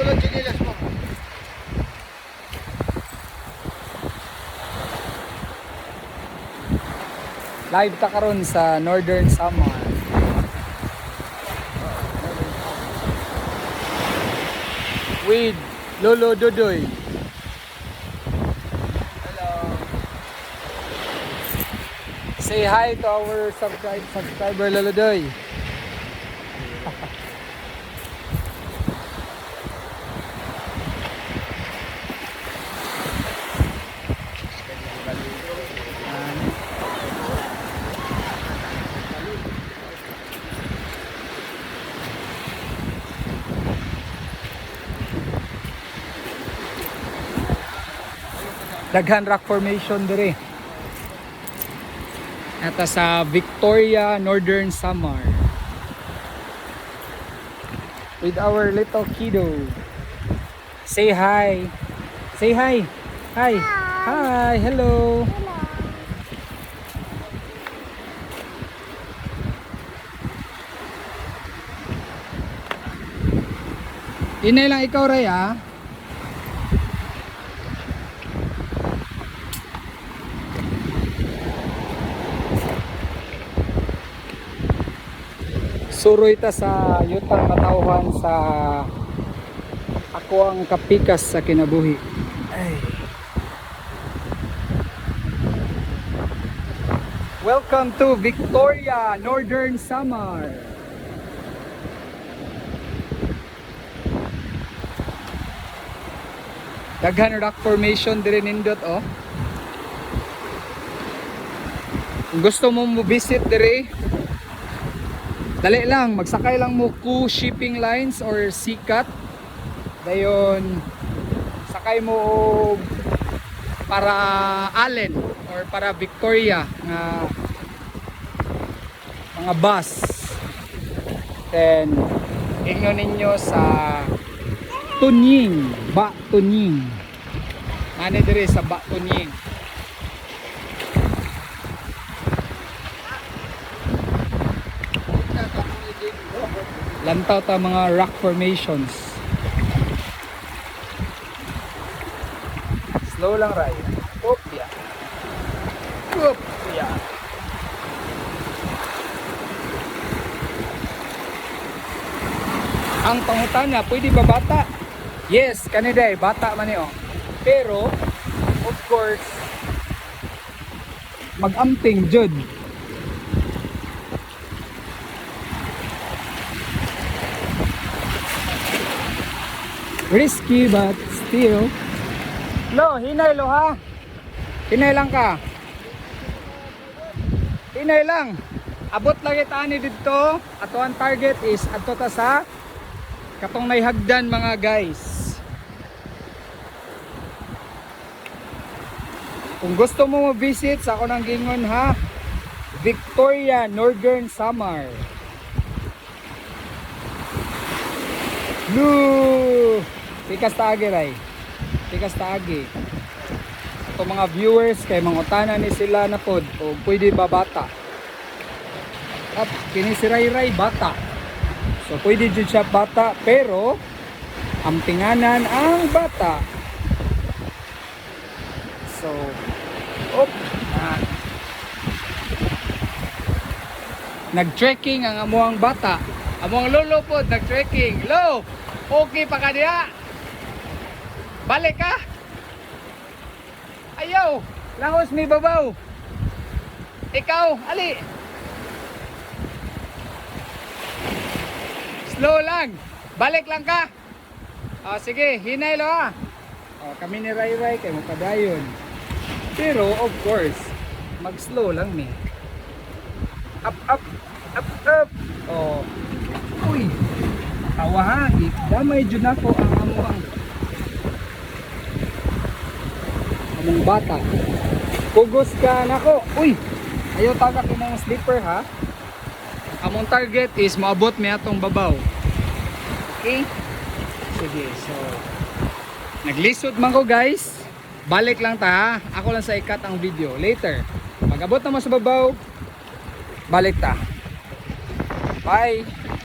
Sulod chinilas mo. Live ta karon sa Northern Samar. With Lolo Dodoy. Hello. Say hi to our subscriber Lolo Doy. Daghan rock formation dire. Ata sa Victoria, Northern Samar. With our little kiddo. Say hi. Say hi. Hi. Hi. Hello. Inay lang ikaw, Ray, ah. Suroy ta sa yutang matauhan sa ako ang kapikas sa kinabuhi. Ay. Welcome to Victoria, Northern Samar. Daghan rock formation dire nindot, oh. Kung gusto mo mo-visit dire, dali lang, magsakay lang mo ku shipping lines or sikat. Dayon sakay mo para Allen or para Victoria nga mga bus. Then ingno ninyo sa Tunying, Ba Tunying. Ano dire sa Ba Tunying? Lantaw ta mga rock formations. Slow lang, Ray. Oop, yeah. Oop, yeah. Ang pangutana, pwede ba bata? Yes, kaniday, bata man niyo. Pero, of course, mag-amping jud. Risky but still. Lo, hinay lo ha. Hinay lang ka. Hinay lang. Abot lang itani dito. Ato ang target is ato ta sa katong naihagdan mga guys. Kung gusto mo mo-visit sa ako ng gingon ha, Victoria, Northern Samar. Lu! Tikas taagi, Ray. Tikas taagi. Ito mga viewers kay mangutana ni sila na pod o pwede ba bata. At kini si Ray bata. So pwede dyan siya bata pero ampinganan ang bata. So nag-trekking ang amuang bata. Amuang lolo pod nag-trekking. Lo! Okay pa ka diya? Balik ka? Ayaw! Langos mi babaw! Ikaw, ali! Slow lang! Balik lang ka! Sige, hinay lo ha! Kami ni Ray kayo magpadayon. Pero of course, mag-slow lang ni. Up! Uy! Tawa ha! Damay dyan ako ang amuang bata. Pugos ka nako. Uy, ayaw tagak imong slipper ha. Among target is maabot mi atong babaw. Okay? Sige, so naglisod man ko guys. Balik lang ta ha. Ako lang sa ikat ang video. Later, pag abot na mo sa babaw, balik ta. Bye.